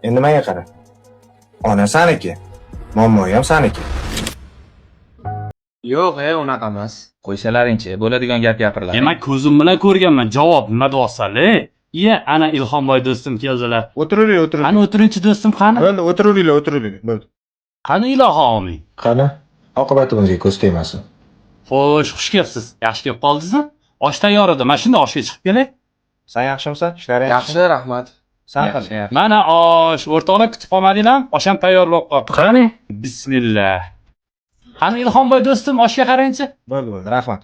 Endi menga qara. Ona saniki, momoy ham saniki. Yo'q, unaqa emas. Qo'ysalaringchi, bo'ladigan gap gapirlar. Demak, ko'zim bilan ko'rganman. Javob nima deyapsan-le? Iya, ana Ilhomboy do'stim keldilar. O'tiringlar. Qani o'tirinchi do'stim qani? Bo'ldi, o'tiringlar. Bo'ldi. Qani Ilohoming? Qani, oqibatimizga ko'z tegmasin. Xo'sh, xush kelibsiz. Yaxshi kelib qoldingizmi? Osh tayyor edi. Mana shunda oshga chiqib kelay. Sen yaxshimisan? Ishlaring Yaxshi, rahmat. Sen Yaxshi, qil. yaxshi. Mana osh, o'rtoqlar kutib qolmadinglarmi? Osh ham tayyorlab qo'yibdi. Qani? Bismillah. Qani Ilhomboy do'stim, oshga qarangchi. Bo'ldi, rahmat.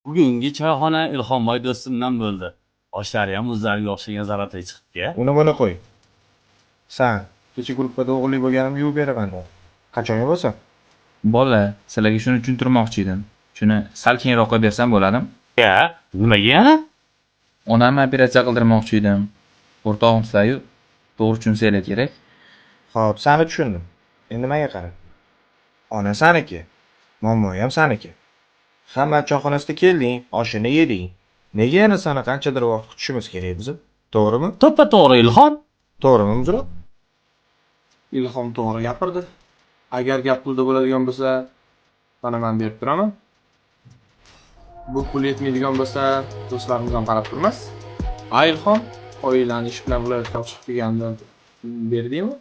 Bugungi choyxona Ilhomboy do'stimdan bo'ldi. Oshlari ham o'zlariga o'xshagan zaratli chiqibdi-ya. Uni buni qo'y. Sen kecha gruppada o'g'irlik bo'lganimni yuvib beraman. Qachonga bo'lsa? Bola, sizlarga shuni tushuntirmoqchi edim. Shuni sal keyinroqqa bersam bo'ladimi? Ya, nimaga yana? Onamni operatsiya qildirmoqchi edim. O'rtog'im sizlar-yu, to'g'ri tushunsanglar kerak. Xo'p, seni tushundim. Endi menga qara. Ona saniki, momoy ham saniki. Hamma choyxonasida kelding, oshini yeding. Nega yana seni qanchadir vaqt kutishimiz kerak biz? To'g'rimi? To'ppa to'g'ri Ilhom. To'g'rimi, Muzro? Ilhom to'g'ri gapirdi. Agar gap pulda bo'ladigan bo'lsa, mana men berib turaman. Bu pul yetmaydigan bo'lsa, do'stlarimiz ham qarab turmas. Ilhom, oilani ish bilan viloyatga chiqib kelganda berdingmi?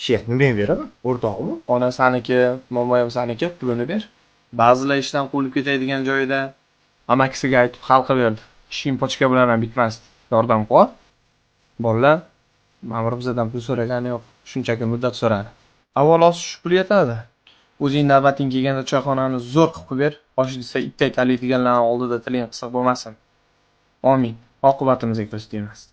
Shexni men beraman, o'rtog'imi? Ona saniki, momoy ham saniki, pulini ber. Ba'zilar ishdan quvulib ketadigan joyida amakisiga aytib hal qilib berdi. Ishing pochka bilan ham bitmasdi. Yordam qil. Bolalar, ma'mur bizdan pul so'ragani yo'q, shunchaki muddat so'radi. Avvalo shu pul yetadi. O'zing navbating kelganda choyxonani zo'r qilib ber. Osh desa itday taliydiganlarning oldida tiling qisiq bo'lmasin. Amin. Oqibatimizga ko'z tegmasin.